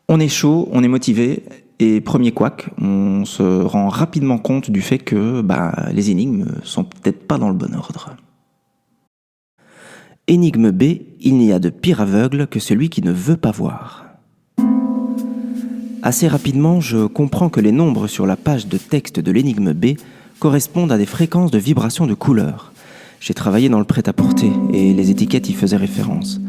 On est chaud, on est motivé, et premier couac, on se rend rapidement compte du fait que les énigmes sont peut-être pas dans le bon ordre. Énigme B, il n'y a de pire aveugle que celui qui ne veut pas voir. Assez rapidement, je comprends que les nombres sur la page de texte de l'énigme B correspondent à des fréquences de vibration de couleurs. J'ai travaillé dans le prêt-à-porter et les étiquettes y faisaient référence.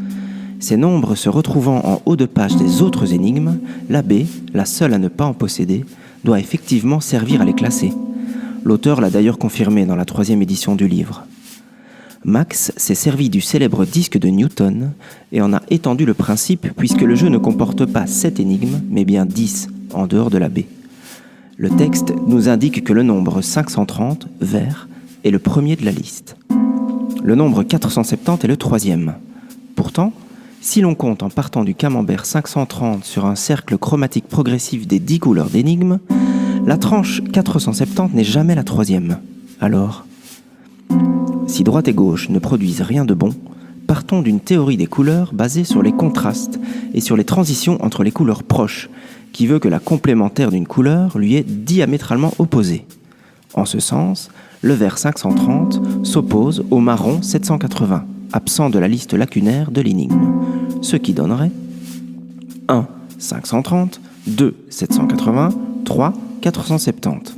Ces nombres se retrouvant en haut de page des autres énigmes, la B, la seule à ne pas en posséder, doit effectivement servir à les classer. L'auteur l'a d'ailleurs confirmé dans la 3e édition du livre. Max s'est servi du célèbre disque de Newton et en a étendu le principe puisque le jeu ne comporte pas 7 énigmes, mais bien 10 en dehors de la B. Le texte nous indique que le nombre 530, vert, est le premier de la liste. Le nombre 470 est le 3e. Pourtant, si l'on compte en partant du camembert 530 sur un cercle chromatique progressif des 10 couleurs d'énigmes, la tranche 470 n'est jamais la 3e. Alors, si droite et gauche ne produisent rien de bon, partons d'une théorie des couleurs basée sur les contrastes et sur les transitions entre les couleurs proches, qui veut que la complémentaire d'une couleur lui est diamétralement opposée. En ce sens, le vert 530 s'oppose au marron 780, absent de la liste lacunaire de l'énigme, ce qui donnerait 1 530, 2 780, 3 470.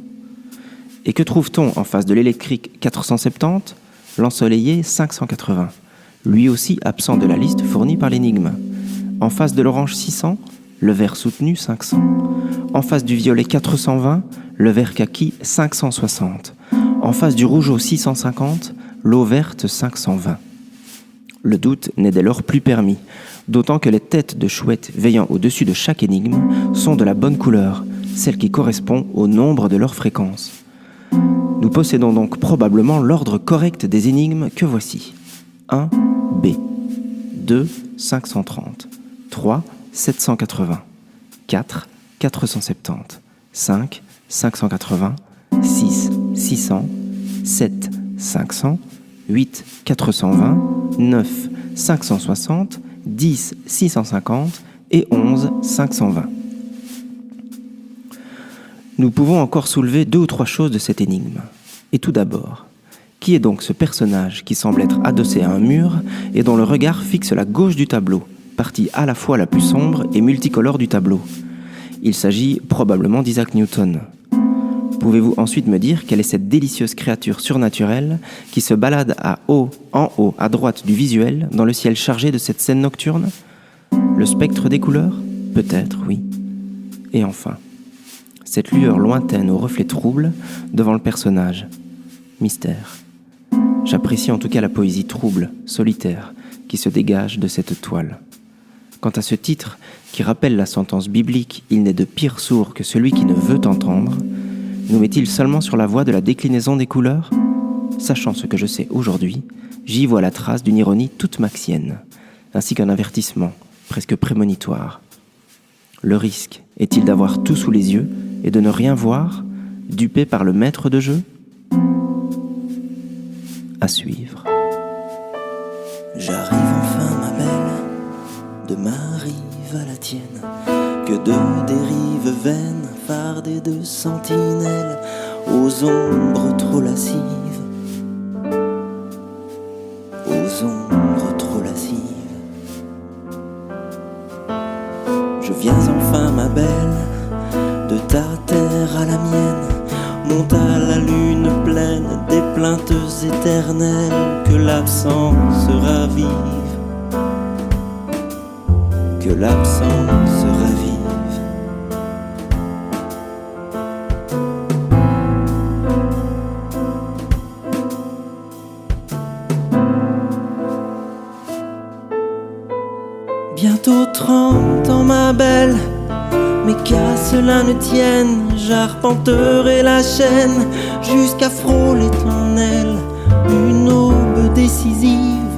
Et que trouve-t-on en face de l'électrique 470 ? L'ensoleillé 580, lui aussi absent de la liste fournie par l'énigme. En face de l'orange 600, le vert soutenu 500. En face du violet 420, le vert kaki 560. En face du rougeau 650, l'eau verte 520. Le doute n'est dès lors plus permis, d'autant que les têtes de chouettes veillant au-dessus de chaque énigme sont de la bonne couleur, celle qui correspond au nombre de leurs fréquences. Nous possédons donc probablement l'ordre correct des énigmes que voici. 1, B. 2, 530. 3, 780. 4, 470. 5, 580. 6, 600. 7, 500. 8, 420. 9, 560. 10, 650. Et 11, 520. Nous pouvons encore soulever 2 ou 3 choses de cette énigme. Et tout d'abord, qui est donc ce personnage qui semble être adossé à un mur et dont le regard fixe la gauche du tableau, partie à la fois la plus sombre et multicolore du tableau ? Il s'agit probablement d'Isaac Newton. Pouvez-vous ensuite me dire quelle est cette délicieuse créature surnaturelle qui se balade en haut, à droite du visuel, dans le ciel chargé de cette scène nocturne ? Le spectre des couleurs ? Peut-être, oui. Et enfin, cette lueur lointaine aux reflets troubles devant le personnage. Mystère. J'apprécie en tout cas la poésie trouble, solitaire, qui se dégage de cette toile. Quant à ce titre, qui rappelle la sentence biblique « Il n'est de pire sourd que celui qui ne veut entendre », nous met-il seulement sur la voie de la déclinaison des couleurs ? Sachant ce que je sais aujourd'hui, j'y vois la trace d'une ironie toute maxienne, ainsi qu'un avertissement, presque prémonitoire. Le risque est-il d'avoir tout sous les yeux et de ne rien voir, dupé par le maître de jeu ? À suivre. J'arrive enfin, ma belle, de ma rive à la tienne, que de dérives vaines, fardées de sentinelles, aux ombres trop lascives, aux ombres trop lascives. Je viens enfin, ma belle, de ta terre à la mienne, monte à la lune pleine des plaintes éternelles, que l'absence ravive, que l'absence ravive. Bientôt 30 ans, ma belle, mais qu'à cela ne tienne, j'arpenterai la chaîne jusqu'à frôler ton aile, une aube décisive